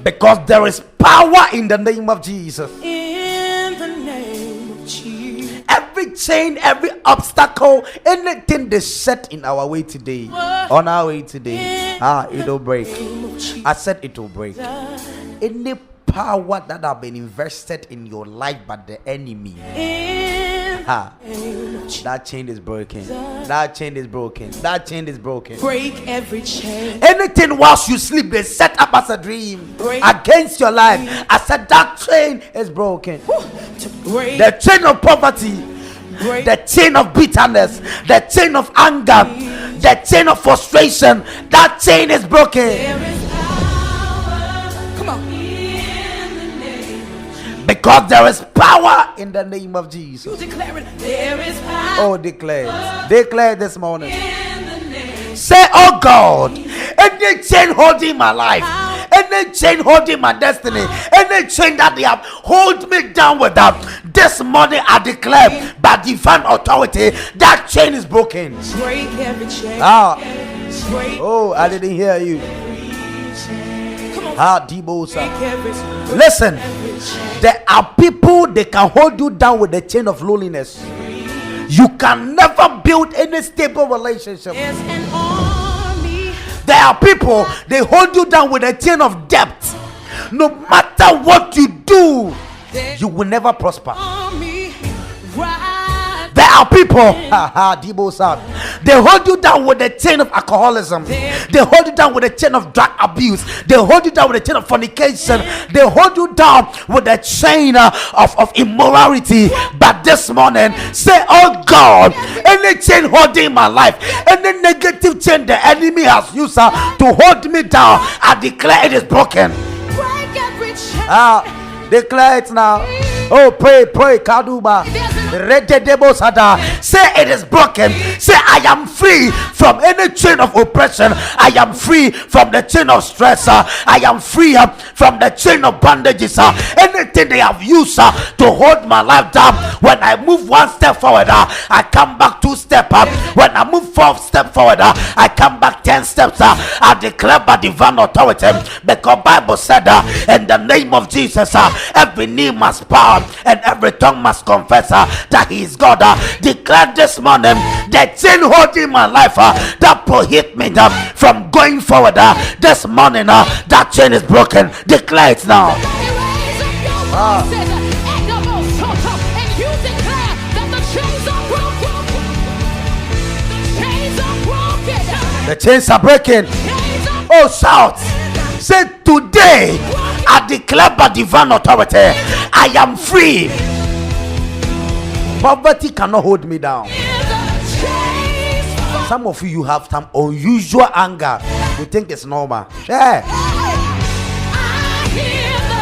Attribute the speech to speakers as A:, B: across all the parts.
A: Because there is power in the name of Jesus.
B: In the name of Jesus.
A: Every chain, every obstacle, anything they set in our way today, on our way today, it will break. I said it will break. Any power that have been invested in your life by the enemy, that chain is broken. That chain is broken. That chain is broken.
B: Break every chain.
A: Anything whilst you sleep, they set up as a dream against your life. I said that chain is broken.
B: To break.
A: The chain of poverty, the chain of bitterness, the chain of anger, the chain of frustration, that chain is broken.
B: There is power. Come on.
A: Because there is power in the name of Jesus.
B: You declare it. There is power.
A: Oh, declare this morning. Say, oh God, any chain holding my life, any chain holding my destiny, any chain that they have hold me down with that, this morning I declare by divine authority that chain is broken.
B: Break every chain. Break.
A: Oh, I didn't hear you.
B: Come on.
A: Listen, there are people they can hold you down with the chain of loneliness. You can never build any stable relationship.
B: There's an army.
A: There are people they hold you down with a chain of debt. No matter what you do, you will never prosper.
B: Army. Right.
A: There are people they hold you down with the chain of alcoholism. They hold you down with the chain of drug abuse. They hold you down with the chain of fornication. They hold you down with the chain of immorality. But this morning, say, oh God, any chain holding my life, any negative chain the enemy has used to hold me down, I declare it is broken.
B: Break every chain.
A: Declare it now. Oh, pray, Kaduba. Say it is broken. Say I am free from any chain of oppression. I am free from the chain of stress. I am free from the chain of bandages. Anything they have used to hold my life down. When I move one step forward, I come back 2 steps. When I move 4 steps forward, I come back 10 steps. I declare by divine authority, because Bible said in the name of Jesus, every knee must bow and every tongue must confess that he is God. Declare this morning the chain holding my life that prohibit me from going forward. This morning that chain is broken. Declare it now. The chains are breaking. Oh, shout. Say, today I declare by divine authority, I am free. Poverty cannot hold me down. Some of you have some unusual anger. You think it's normal. Yeah.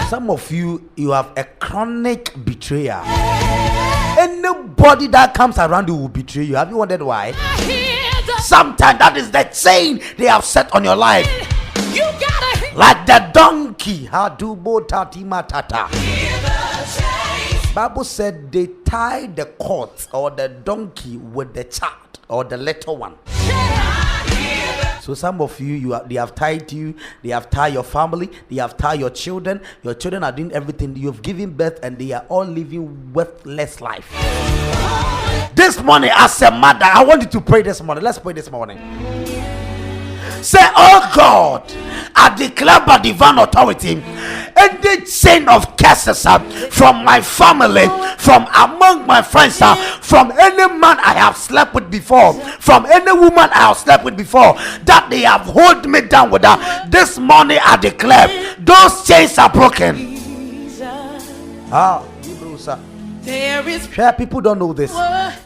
A: Some of you have a chronic betrayer. Anybody that comes around you will betray you. Have you wondered why? Sometimes that is the chain they have set on your life.
B: You gotta
A: like the donkey. Hadubo tatima tata. Bible said they tied the colt or the donkey with the child or the little one. So some of you, they have tied you, they have tied your family, they have tied your children. Your children are doing everything. You have given birth and they are all living worthless life. This morning, as a mother, I want you to pray this morning. Let's pray this morning. Say, oh God, I declare by divine authority, any chain of curses from my family, from among my friends, from any man I have slept with before, from any woman I have slept with before, that they have hold me down with that. This morning I declare those chains are broken. People don't know this.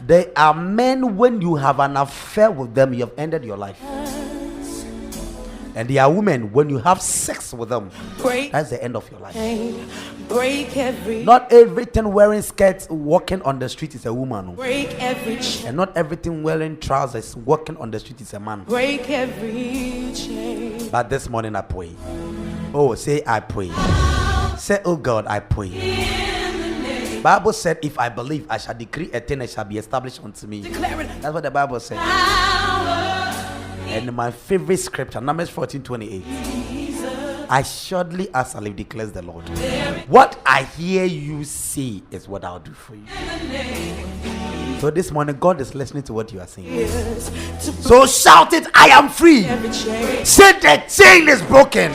A: There are men, when you have an affair with them, you have ended your life. And there are women, when you have sex with them, that's the end of your life. Not everything wearing skirts walking on the street is a woman. And not everything wearing trousers walking on the street is a man.
B: Break every chain.
A: But this morning I pray. Oh, say I pray. Say, oh God, I pray. Bible said, if I believe, I shall decree a thing, it shall be established unto me. That's what the Bible said. And my favorite scripture, Numbers 14:28. Assuredly, as I live, declares the Lord. What I hear you say is what I'll do for you. So this morning, God is listening to what you are saying. So shout it, I am free. Say the chain is broken.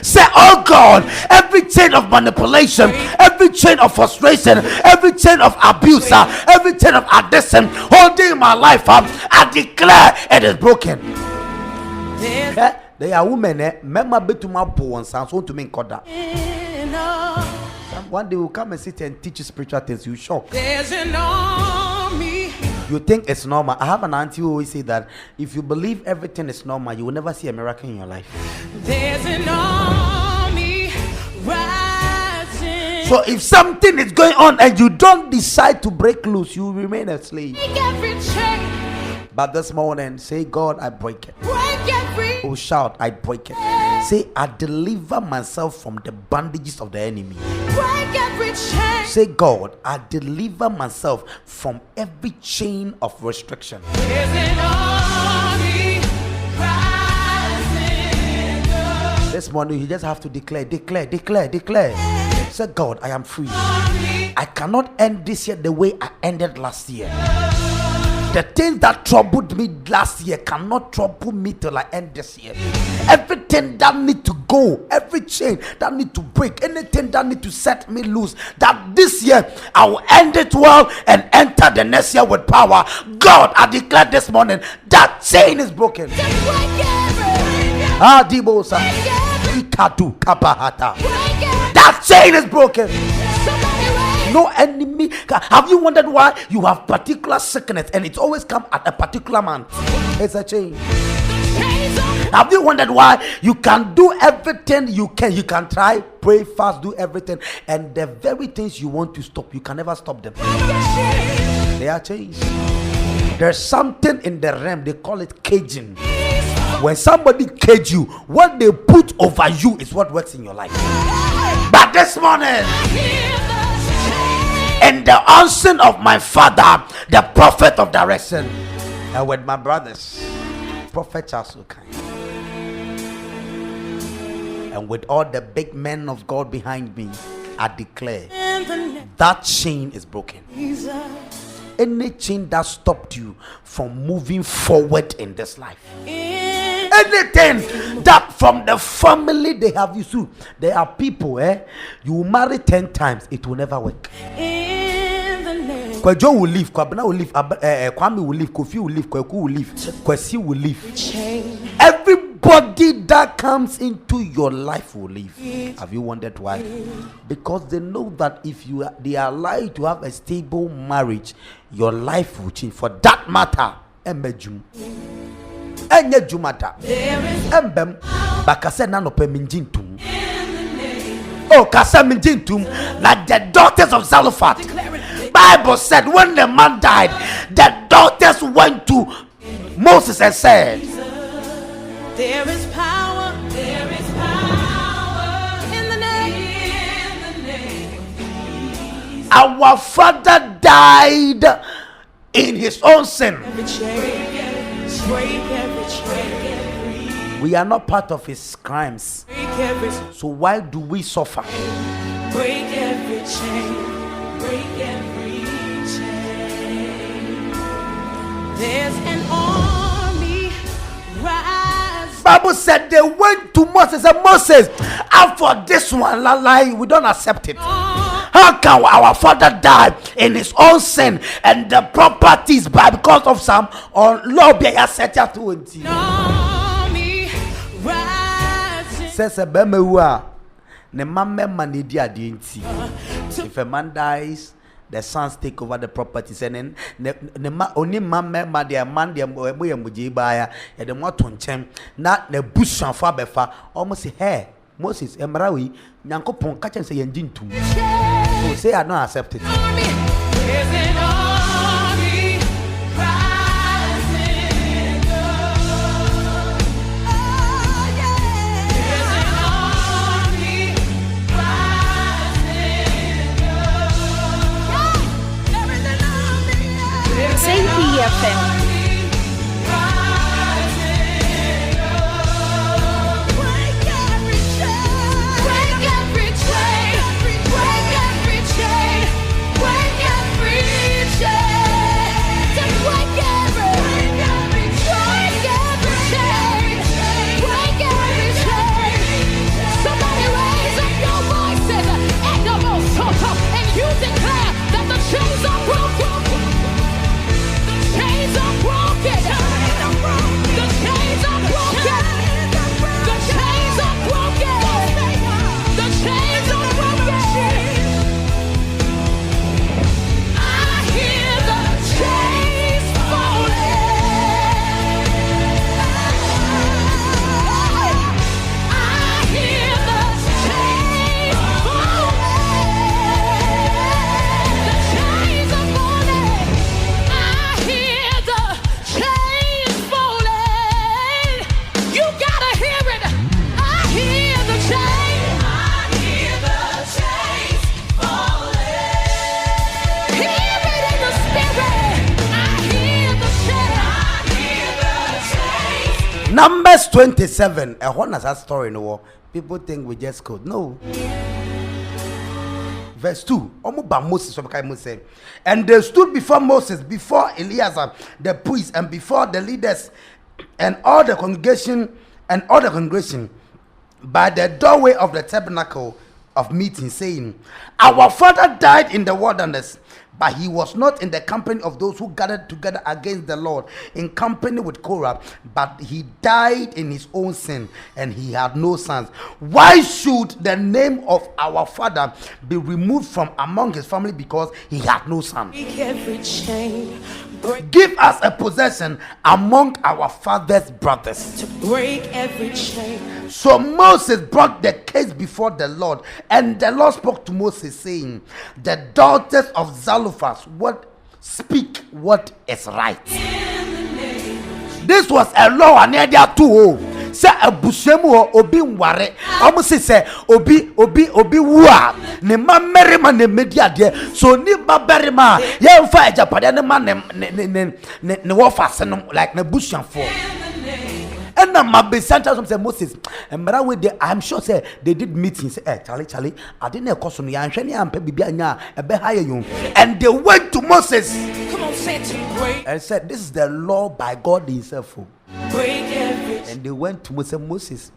A: Say, oh God, every chain of manipulation, every chain of frustration, every chain of abuse, every chain of addiction holding my life up, I declare it is broken. There are women, member to my bones, sounds want to make that. One day will come and sit and teach you spiritual things. You shock.
B: There's an army.
A: You think it's normal. I have an auntie who always say that if you believe everything is normal, you will never see a miracle in your life.
B: There's an army rising.
A: So if something is going on and you don't decide to break loose, you will remain a slave.
B: Break every chain.
A: But this morning, say, God, I break it.
B: Break every.
A: Oh, shout, I break it. Say, I deliver myself from the bandages of the enemy.
B: Break every chain.
A: Say, God, I deliver myself from every chain of restriction.
B: There's an army rising up.
A: This morning, you just have to declare. Say, God, I am free. I cannot end this year the way I ended last year. The things that troubled me last year cannot trouble me till I end this year. Everything that need to go, every chain that need to break, anything that need to set me loose, that this year I will end it well and enter the next year with power. God, I declare this morning that chain is broken.
B: Break every.
A: Adibosa. Ikadu kapahata.
B: Break every.
A: That chain is broken.
B: Somebody raise.
A: No enemy. Have you wondered why you have particular sickness and it's always come at a particular month? It's a chain.
B: Chains on.
A: Have you wondered why you can do everything you can? You can try, pray, fast, do everything, and the very things you want to stop, you can never stop them. They are chains. There's something in the realm, they call it caging. When somebody cage you, what they put over you is what works in your life. But this morning, in the unseen of my father, the prophet of direction, and with my brothers, Prophet Charles Okai, and with all the big men of God behind me, I declare that chain is broken. Any chain that stopped you from moving forward in this life, anything that from the family they have you to, there are people, you marry 10 times, it will never work. Kwajo will leave, Kwabena will leave, Kwame will leave, Kofi will leave, Kweku will leave, Kwesi will leave. Everybody that comes into your life will leave. Have you wondered why? Because they know that if they are allowed to have a stable marriage, your life will change. For that matter, Embejum. Enye Jumata. Embem. Bakase nano pe minjintum. Oh, kasa minjintum. Like the daughters of Zelophehad. Bible said when the man died, the daughters went to Moses and said,
B: there is power in the name of Jesus.
A: Our father died in his own sin.
B: Every chain, break every chain.
A: We are not part of his crimes.
B: Break every,
A: So why do we suffer?
B: break every chain. Break every chain. There's an army rise.
A: Bible said they went to Moses and Moses, and for this one, we don't accept it. How can our father die in his own sin and the properties because of some law be set at 20?
B: Army rising.
A: Says a bemewa ne mamme manidi adinti. If a man dies, the sons take over the properties, and then only mamme ma their man their boy muji baya and the more tonchem not the bush and fabefa almost say hey Moses emrawi nyankopon catch say yenjintum. So say I don't accept it.
B: Army. There's an army rising up. Oh, yeah. There's an army rising up. There is an army. There's an army rising up. Break every chain.
A: Numbers 27. A honest that story in the war. People think we just code. No. Verse 2. Moses. And they stood before Moses, before Eleazar, the priest, and before the leaders, and all the congregation, by the doorway of the tabernacle of meeting, saying, Our father died in the wilderness, but he was not in the company of those who gathered together against the Lord, in company with Korah, but he died in his own sin, and he had no sons. Why should the name of our father be removed from among his family because he had no son? Give us a possession among our father's brothers.
B: To break every chain.
A: So Moses brought the case before the Lord, and the Lord spoke to Moses, saying, The daughters of Zelophehad would speak what is right. This was a law and there too. Say a bushemu obi nware. Almost say obi wa. Ne ma merima ne media de. So ni ba berima. Ye mfa ejapade ne ma ne wo fasenom like ne bushan for. And now my besanta some say Moses. And we they, I'm sure say they did meetings. Say, Charlie, I didn't cause on ya and am baby anya a be higher you. And they went to Moses.
B: Come on, say it to break.
A: And said, This is the law by God himself.
B: Break every.
A: And they went to Moses.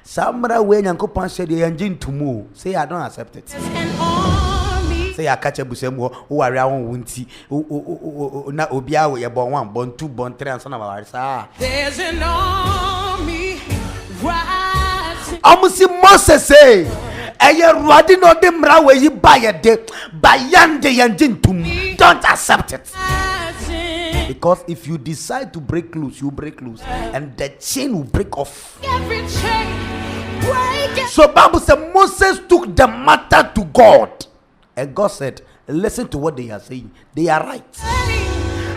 A: Samra when Yanko said the engine to move. Say I don't accept it.
B: An army.
A: Say I catch a busemo who are around wunti. Na obia we born 1, born 2, born 3 and son of ours.
B: There's an army rising.
A: Almost Moses say, Eye Radi no de mrawe yi buy de bayan de engine to me. Don't accept it. Because if you decide to break loose, you break loose, and the chain will break off.
B: Every chain, break it.
A: So Bible said Moses took the matter to God, and God said, "Listen to what they are saying. They are right."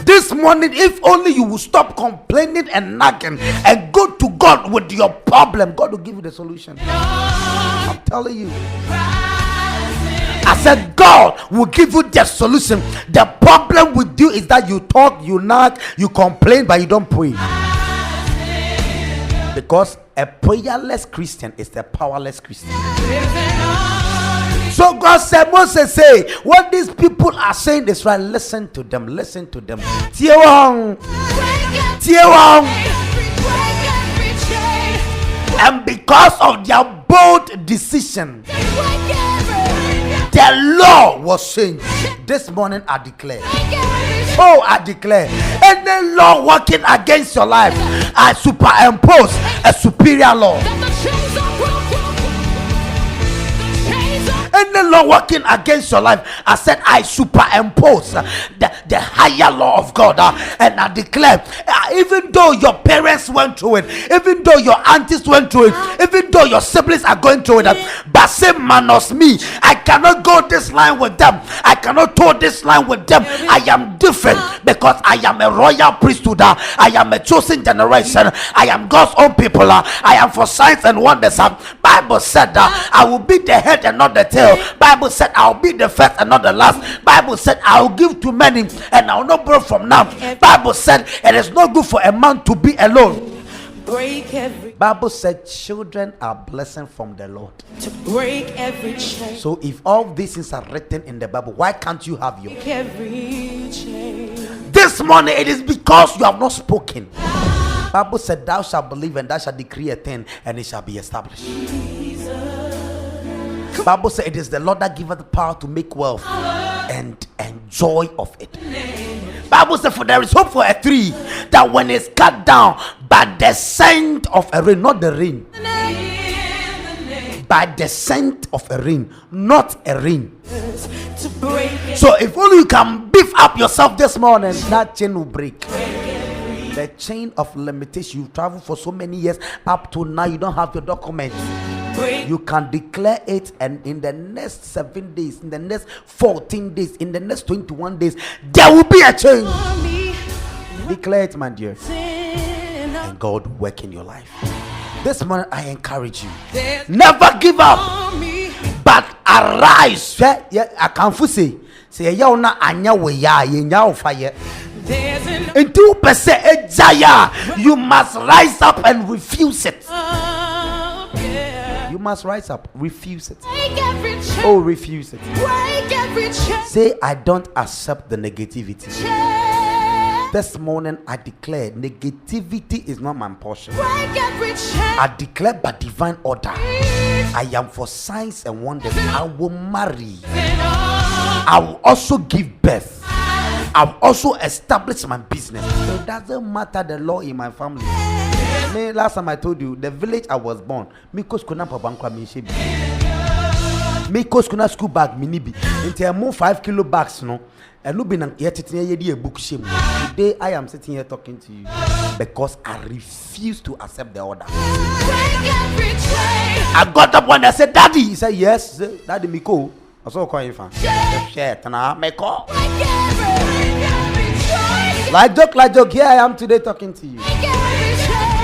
A: This morning, if only you will stop complaining and nagging and go to God with your problem, God will give you the solution. I'm telling you. I said God will give you the solution. The problem with you is that you talk, you nag, you complain, but you don't pray. Because a prayerless Christian is a powerless Christian. So God said, Moses say, what these people are saying is right. Listen to them. Listen to them. And because of their bold decision, the law was changed. This morning I declare. Oh, I declare. Any law working against your life, I superimpose a superior law. Any law working against your life, I said I superimpose the higher law of God, and I declare, even though your parents went through it, even though your aunties went through it, even though your siblings are going through it, but same minus me, I cannot go this line with them. I cannot toe this line with them. I am different because I am a royal priesthood. I am a chosen generation. I am God's own people. I am for signs and wonders. Bible said I will be the head and not the tail. Bible said I'll be the first and not the last. Bible said I'll give to many and I'll not borrow from now. Bible said it is not good for a man to be alone.
B: Break every.
A: Bible said children are blessing from the Lord.
B: To break every chain.
A: So if all these things are written in the Bible, why can't you have yours?
B: Break every chain.
A: This morning it is because you have not spoken. Bible said thou shalt believe and thou shalt decree a thing and it shall be established. Bible said it is the Lord that giveth the power to make wealth and joy of it. Bible said for there is hope for a tree that when it's cut down by the scent of a rain, not the rain, by the scent of a rain, not a rain. So if only you can beef up yourself this morning, that chain will break. The chain of limitation. You've traveled for so many years, up to now you don't have your documents. You can declare it, and in the next 7 days, in the next 14 days, in the next 21 days, there will be a change. Declare it, my dear, and God will work in your life. This morning I encourage you, never give up, but arise. Yeah, I can't say ya na anya we ya fire. And 2% ejaya, you must rise up and refuse it. You must rise up, refuse it. Oh, refuse it. Say, I don't accept the negativity. This morning I declare negativity is not my portion. I declare by divine order, I am for signs and wonders. I will marry. I will also give birth. I will also establish my business. So it doesn't matter the law in my family. Me, last time I told you, the village I was born, Mikos kuna pabankwa mishebi. Mikos kuna school bag minibi. Until I move 5 kilo bags, no. And look, a book shame. Today I am sitting here talking to you because I refuse to accept the order. I got up when I said, Daddy. He said, yes, Daddy Miko. I saw calling fan. Shit, and I make call. Like joke, here I am today talking to you.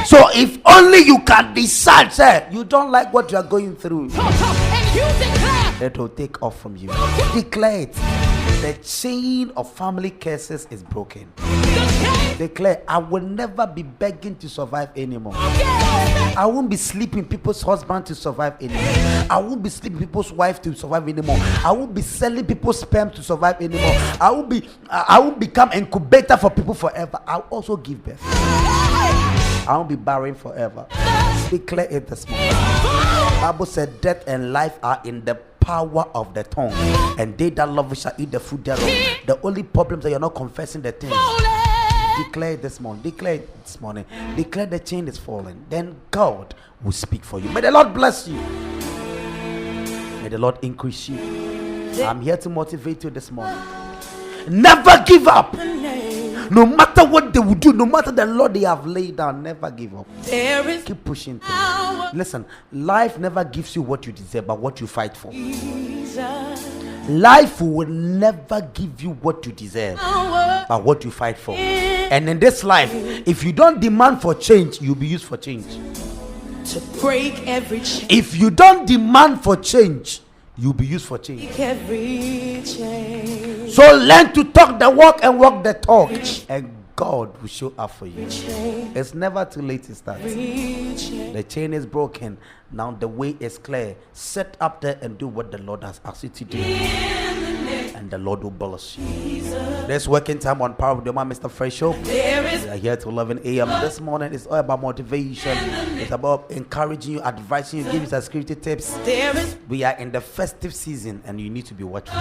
A: So if only you can decide, sir, you don't like what you are going through, it will take off from you. Declare it. The chain of family curses is broken. Declare, I will never be begging to survive anymore. I won't be sleeping people's husband to survive anymore. I won't be sleeping people's wife to survive anymore. I won't be selling people's sperm to survive anymore. I won't become incubator for people forever. I'll also give birth. I won't be barren forever. Declare it this morning. Bible said death and life are in the power of the tongue, and they that love it shall eat the fruit thereof. The only problem is that you're not confessing the things. Declare it this morning. Declare it this morning. Declare the chain is falling. Then God will speak for you. May the Lord bless you. May the Lord increase you. I'm here to motivate you this morning. Never give up. No matter what they will do, no matter the law they have laid down, never give up. Keep pushing through. Listen, life never gives you what you deserve, but what you fight for. Life will never give you what you deserve, but what you fight for. And in this life, if you don't demand for change, you'll be used for change.
B: To break every chain.
A: If you don't demand for change, you'll be used for change.
B: Every chain.
A: So learn to talk the walk and walk the talk, and God will show up for you. It's never too late to start. The chain is broken. Now the way is clear. Set up there and do what the Lord has asked you to do, and the Lord will bless you. This working time on Power of the Man, Mr. Fresh Show. We are here to 11 a.m. This morning is all about motivation. It's about encouraging you, advising you, giving you security tips. We are in the festive season, and you need to be watchful.